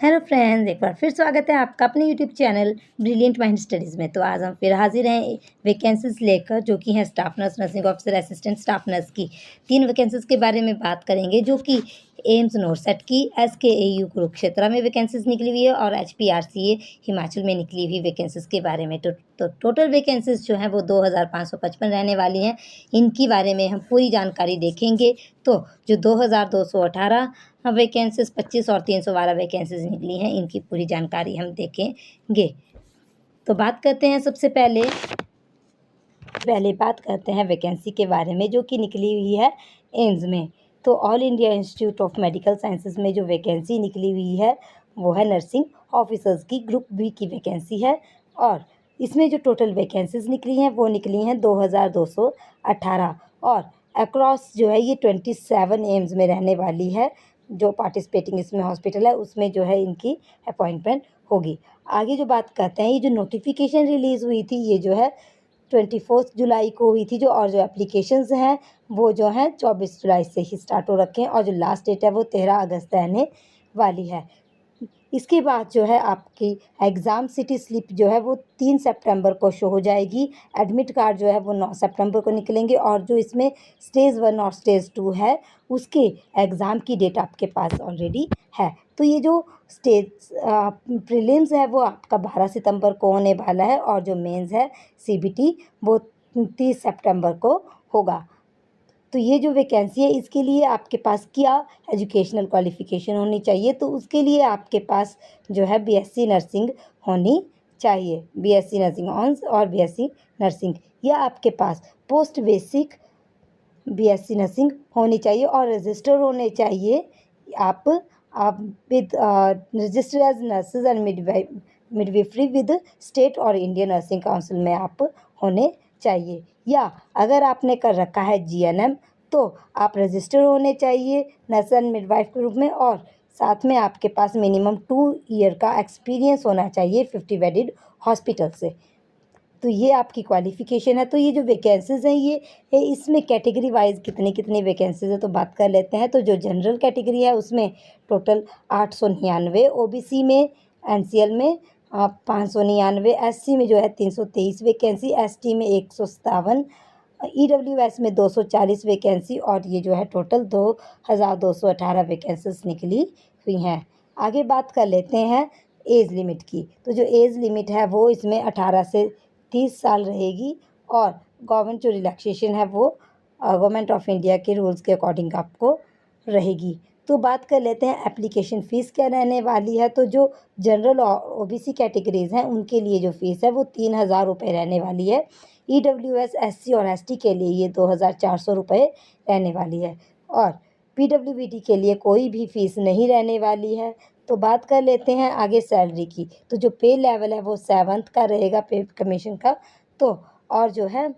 Hello friends, एक बार फिर स्वागत है आपका अपने YouTube channel brilliant mind studies में। तो आज हम फिर हाजिर हैं वैकेंसीज लेकर, जो कि हैं staff nurse, nursing officer, assistant staff nurse की 3 वैकेंसीज के बारे में बात करेंगे, जो कि एम्स नोरसेट की, SKAU कुरुक्षेत्र में वैकेंसीज निकली हुई है और HPRCA हिमाचल में निकली हुई वैकेंसीज के बारे में। तो टोटल वैकेंसीज जो हैं वो 2555 रहने वाली हैं। इनकी बारे में हम पूरी जानकारी देखेंगे। तो जो 2218 वैकेंसीज 25 और 312 वैकेंसीज निकली हैं, इनकी पूरी जानकारी हम देखेंगे। तो बात करते हैं सबसे पहले बात करते हैं वैकेंसी के बारे में, जो कि निकली हुई है एम्स में। तो all India institute of medical sciences में जो वैकेंसी निकली हुई है वो है नर्सिंग ऑफिसर्स की, ग्रुप बी की वैकेंसी है। और इसमें जो टोटल वैकेंसीज निकली हैं वो निकली हैं 2218 और अक्रॉस जो है ये 27 एम्स में रहने वाली है। जो पार्टिसिपेटिंग इसमें हॉस्पिटल है उसमें जो है इनकी अपॉइंटमेंट होगी। आगे जो बात करते हैं, ये जो नोटिफिकेशन रिलीज़ हुई थी ये जो है 24 जुलाई को हुई थी, और जो एप्लीकेशंस हैं वो जो हैं 24 जुलाई से ही स्टार्ट हो रखे हैं, और जो लास्ट डेट है वो 13 अगस्त रहने वाली है। इसके बाद जो है आपकी एग्ज़ाम सिटी स्लिप जो है वो 3 सितंबर को शो हो जाएगी। एडमिट कार्ड जो है वो 9 सितंबर को निकलेंगे, और जो इसमें स्टेज 1 और स्टेज 2 है उसके एग्ज़ाम की डेट आपके पास ऑलरेडी है। तो ये जो स्टेज प्रीलिम्स है वो आपका 12 सितंबर को होने वाला है, और जो मेंस है CBT वो 30 सितंबर को होगा। तो ये जो वैकेंसी है इसके लिए आपके पास क्या एजुकेशनल क्वालिफ़िकेशन होनी चाहिए, तो उसके लिए आपके पास जो है BSc नर्सिंग होनी चाहिए, BSc नर्सिंग ऑनर्स और BSc नर्सिंग, या आपके पास पोस्ट बेसिक BSc नर्सिंग होनी चाहिए, और रजिस्टर होने चाहिए आप with register as nurses and midwifery with state और इंडियन नर्सिंग काउंसिल में आप होने चाहिए। या अगर आपने कर रखा है GNM तो आप रजिस्टर होने चाहिए नर्स एंड मिडवाइफ के रूप में, और साथ में आपके पास मिनिमम 2 ईयर का एक्सपीरियंस होना चाहिए 50 बेडेड हॉस्पिटल से। तो ये आपकी क्वालिफ़िकेशन है। तो ये जो वैकेंसीज़ हैं ये इसमें कैटेगरी वाइज कितनी कितनी वैकेंसीज़ है तो बात कर लेते हैं। तो जो जनरल कैटेगरी है उसमें टोटल 899, OBC में NCL में 599, SC में जो है 323 वैकेंसी, ST में 157, EWS में 240 वैकेंसी, और ये जो है टोटल 2218 वैकेंसीज निकली हुई हैं। आगे बात कर लेते हैं एज लिमिट की। तो जो एज लिमिट है वो इसमें 18 से 30 साल रहेगी, और गवर्नमेंट जो रिलैक्सेशन है वो गवर्नमेंट ऑफ इंडिया के रूल्स के अकॉर्डिंग आपको रहेगी। तो बात कर लेते हैं एप्लीकेशन फ़ीस क्या रहने वाली है। तो जो जनरल और OBC कैटेगरीज़ हैं उनके लिए जो फ़ीस है वो 3000 रुपये रहने वाली है। EWS SC और ST के लिए ये 2400 रुपये रहने वाली है, और PWBD के लिए कोई भी फ़ीस नहीं रहने वाली है। तो बात कर लेते हैं आगे सैलरी की। तो जो पे लेवल है वो 7th का रहेगा पे कमीशन का। तो और जो है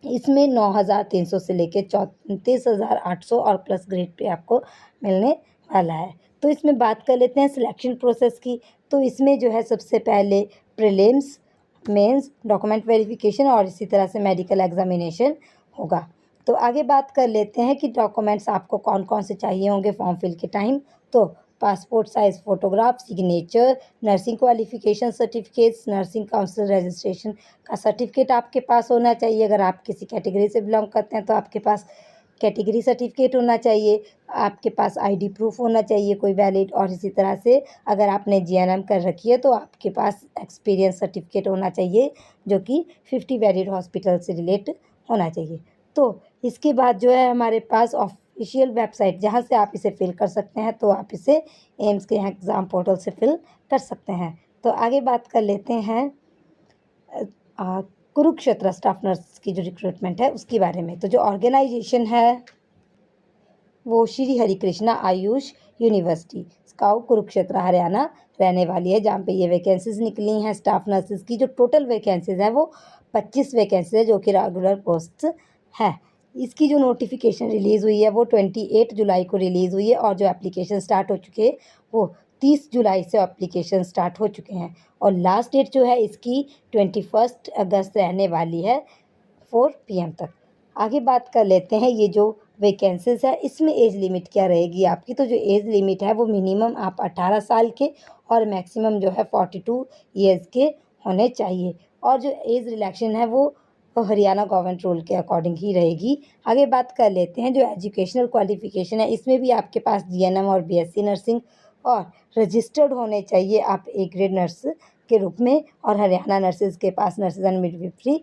इसमें 9300 से लेके 34,800 और प्लस ग्रेड पे आपको मिलने वाला है। तो इसमें बात कर लेते हैं सिलेक्शन प्रोसेस की। तो इसमें जो है सबसे पहले प्रीलिम्स, मेंस, डॉक्यूमेंट वेरिफिकेशन और इसी तरह से मेडिकल एग्जामिनेशन होगा। तो आगे बात कर लेते हैं कि डॉक्यूमेंट्स आपको कौन कौन से चाहिए होंगे फॉर्म फिल के टाइम। तो passport size photograph, signature, nursing qualification certificates, nursing council registration का सर्टिफिकेट आपके पास होना चाहिए। अगर आप किसी कैटेगरी से बिलोंग करते हैं तो आपके पास कैटेगरी सर्टिफिकेट होना चाहिए, आपके पास ID प्रूफ होना चाहिए कोई वैलिड, और इसी तरह से अगर आपने GNM कर रखी है तो आपके पास एक्सपीरियंस सर्टिफिकेट होना चाहिए, जो कि 50 वैलिड हॉस्पिटल से रिलेट होना चाहिए। तो इसके बाद जो है हमारे पास ऑफिशियल वेबसाइट जहाँ से आप इसे फिल कर सकते हैं, तो आप इसे एम्स के एग्ज़ाम पोर्टल से फिल कर सकते हैं। तो आगे बात कर लेते हैं कुरुक्षेत्र स्टाफ नर्स की जो रिक्रूटमेंट है उसके बारे में। तो जो ऑर्गेनाइजेशन है वो श्री हरिकृष्णा आयुष यूनिवर्सिटी स्काउ कुरुक्षेत्र हरियाणा रहने वाली है, जहाँ पे ये वैकेंसीज निकली हैं स्टाफ नर्सेज की। जो टोटल वैकेंसीज है वो 25 वैकेंसीज है, जो कि रेगुलर पोस्ट है। इसकी जो नोटिफिकेशन रिलीज़ हुई है वो 28 जुलाई को रिलीज़ हुई है, और जो एप्लीकेशन स्टार्ट हो चुके हैं वो 30 जुलाई से एप्लीकेशन स्टार्ट हो चुके हैं, और लास्ट डेट जो है इसकी 21 अगस्त रहने वाली है 4 PM तक। आगे बात कर लेते हैं ये जो वैकेंसीज है, इसमें एज लिमिट क्या रहेगी आपकी? तो जो एज लिमिट है वो मिनिमम आप 18 साल के और मैक्सिमम जो है 42 ईयर्स के होने चाहिए। और जो एज रिलैक्सेशन है वो हरियाणा गवर्नमेंट रूल के अकॉर्डिंग ही रहेगी। आगे बात कर लेते हैं जो एजुकेशनल क्वालिफिकेशन है, इसमें भी आपके पास जीएनएम और बीएससी नर्सिंग और रजिस्टर्ड होने चाहिए आप ए ग्रेड नर्स के रूप में, और हरियाणा नर्सेज के पास नर्सेज एंड मिडवाइफरी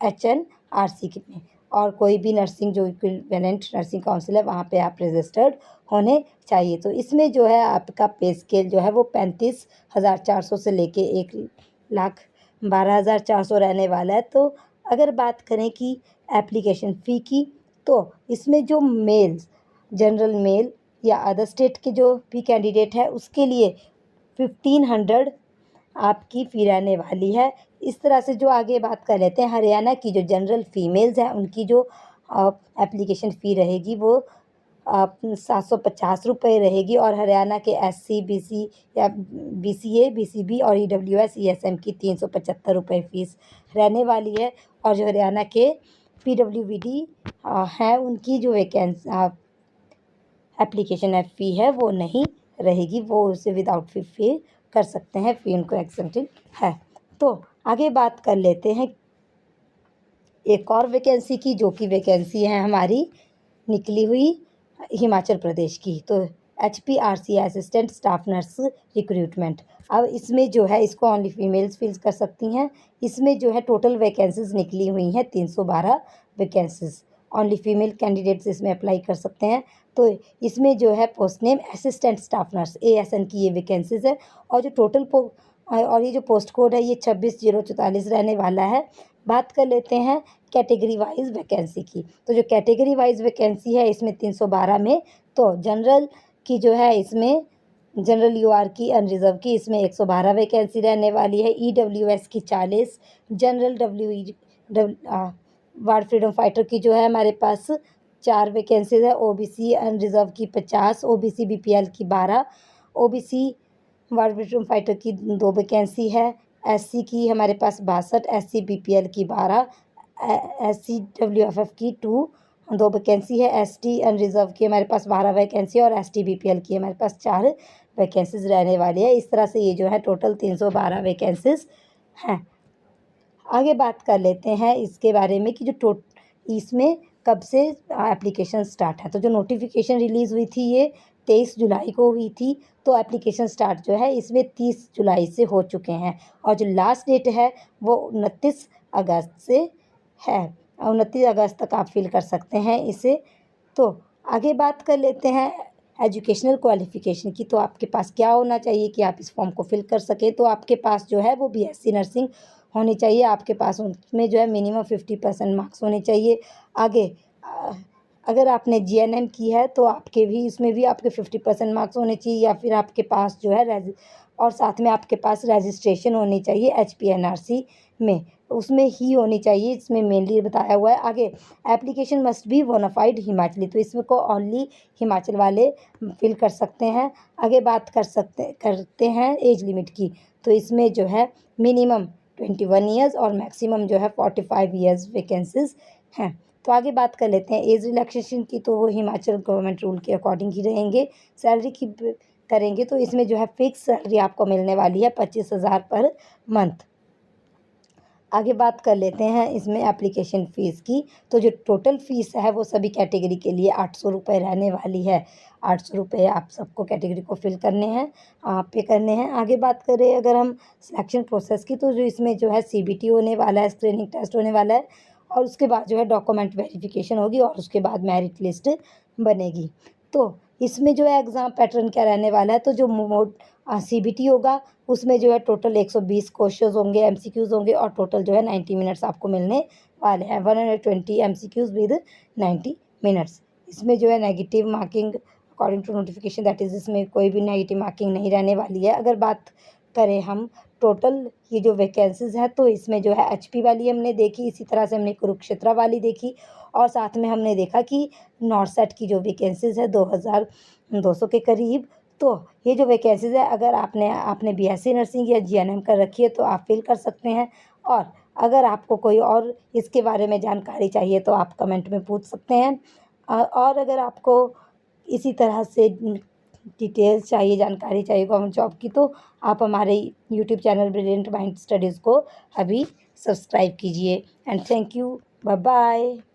HNRC में, और कोई भी नर्सिंग जो इक्विवेलेंट नर्सिंग काउंसिल है वहाँ पे आप रजिस्टर्ड होने चाहिए। तो इसमें जो है आपका पे स्केल जो है वो 35,400 से लेके 1,12,400 रहने वाला है। तो अगर बात करें कि एप्लीकेशन फ़ी की, तो इसमें जो मेल्स, जनरल मेल या अदर स्टेट के जो भी कैंडिडेट है उसके लिए 1500 आपकी फ़ी रहने वाली है। इस तरह से जो आगे बात कर लेते हैं हरियाणा की जो जनरल फीमेल्स हैं उनकी जो एप्लीकेशन फ़ी रहेगी वो 750 रहेगी, और हरियाणा के SC BC या BCA BCB और EWS ESM की 375 फीस रहने वाली है। और जो हरियाणा के PWD हैं उनकी जो एप्लीकेशन फ़ी है वो नहीं रहेगी, वो उसे विदाउट फ़ी पे कर सकते हैं, फ़ी उनको एक्सेप्टेड है। तो आगे बात कर लेते हैं एक और वैकेंसी की, जो कि वैकेंसी है हमारी निकली हुई हिमाचल प्रदेश की। तो HPRC assistant staff nurse recruitment. अब इसमें जो है इसको ओनली फीमेल्स फिल कर सकती हैं। इसमें जो है टोटल वैकेंसीज निकली हुई हैं 312 वैकेंसीज। ओनली फीमेल कैंडिडेट्स इसमें अप्लाई कर सकते हैं। तो इसमें जो है post name assistant staff nurse ASN की ये वैकेंसीज है, और जो टोटल और ये जो पोस्ट कोड है ये 26,044 रहने वाला है। बात कर लेते हैं कैटेगरी वाइज वैकेंसी की। तो जो कैटेगरी वाइज वैकेंसी है इसमें 312 में, तो जनरल की जो है इसमें जनरल UR की अनरिजर्व की इसमें 112 वैकेंसी रहने वाली है। EWS की 40, जनरल वार्ड फ्रीडम फाइटर की जो है हमारे पास 4 वैकेंसीज है। OBC अनरिजर्व की 50, OBC BPL की 12, OBC वार्ड फ्रीडम फाइटर की 2 वैकेंसी है। SC की हमारे पास 62, SC BPL की 12, SC WFF की 2 वैकेंसी है। ST अनरिजर्व की हमारे पास 12 वैकेंसी और ST BPL की हमारे पास 4 वैकेंसीज रहने वाली है। इस तरह से ये जो है टोटल 312 वैकेंसीज हैं। आगे बात कर लेते हैं इसके बारे में कि जो इसमें कब से एप्लीकेशन स्टार्ट है। तो जो नोटिफिकेशन रिलीज़ हुई थी ये 23 जुलाई को हुई थी। तो एप्लीकेशन स्टार्ट जो है इसमें 30 जुलाई से हो चुके हैं, और जो लास्ट डेट है वो 29 अगस्त से है। 29 अगस्त तक आप फिल कर सकते हैं इसे। तो आगे बात कर लेते हैं एजुकेशनल क्वालिफ़िकेशन की। तो आपके पास क्या होना चाहिए कि आप इस फॉर्म को फिल कर सकें? तो आपके पास जो है वो BSc नर्सिंग होनी चाहिए। आपके पास उसमें जो है मिनिमम 50% मार्क्स होने चाहिए। आगे अगर आपने GNM की है तो आपके भी इसमें भी आपके 50% मार्क्स होने चाहिए, या फिर आपके पास जो है और साथ में आपके पास रजिस्ट्रेशन होनी चाहिए HPNRC में, उसमें ही होनी चाहिए। इसमें मेनली बताया हुआ है। आगे application must be bonafide Himachali, तो इसमें को ओनली हिमाचल वाले फिल कर सकते हैं। आगे बात करते हैं एज लिमिट की। तो इसमें जो है मिनिमम 21 ईयर्स और मैक्सिमम जो है 45 ईयर्स वैकेंसीज हैं। तो आगे बात कर लेते हैं एज रिलैक्सेशन की। तो वो हिमाचल गवर्नमेंट रूल के अकॉर्डिंग ही रहेंगे। सैलरी की करेंगे तो इसमें जो है फिक्स सैलरी आपको मिलने वाली है 25,000 पर मंथ। आगे बात कर लेते हैं इसमें एप्लीकेशन फ़ीस की। तो जो टोटल फ़ीस है वो सभी कैटेगरी के लिए 800 रुपये रहने वाली है। 800 रुपये आप सबको कैटेगरी को फिल करने हैं, पे करने हैं। आगे बात करें अगर हम सिलेक्शन प्रोसेस की, तो जो इसमें जो है CBT होने वाला है, स्क्रीनिंग टेस्ट होने वाला है, और उसके बाद जो है डॉक्यूमेंट वेरिफिकेशन होगी, और उसके बाद मेरिट लिस्ट बनेगी। तो इसमें जो है एग्ज़ाम पैटर्न क्या रहने वाला है, तो जो CBT होगा उसमें जो है टोटल 120 क्वेश्चंस होंगे, MCQs होंगे, और टोटल जो है 90 मिनट्स आपको मिलने वाले हैं। 120 MCQs विद 90 मिनट्स। इसमें जो है negative marking according to notification, that is इसमें कोई भी नेगेटिव मार्किंग नहीं रहने वाली है। अगर बात करें हम टोटल ये जो वैकेंसीज़ हैं, तो इसमें जो है HP वाली हमने देखी, इसी तरह से हमने कुरुक्षेत्र वाली देखी, और साथ में हमने देखा कि नॉर्सेट की जो वैकेंसीज़ है 2200 के करीब। तो ये जो वैकेंसीज़ है अगर आपने BSc नर्सिंग या GNM कर रखी है तो आप फिल कर सकते हैं, और अगर आपको कोई और इसके बारे में जानकारी चाहिए तो आप कमेंट में पूछ सकते हैं। और अगर आपको इसी तरह से डिटेल्स चाहिए, जानकारी चाहिए गवर्नमेंट जॉब की, तो आप हमारे YouTube channel brilliant mind studies को अभी सब्सक्राइब कीजिए। And thank you, bye bye.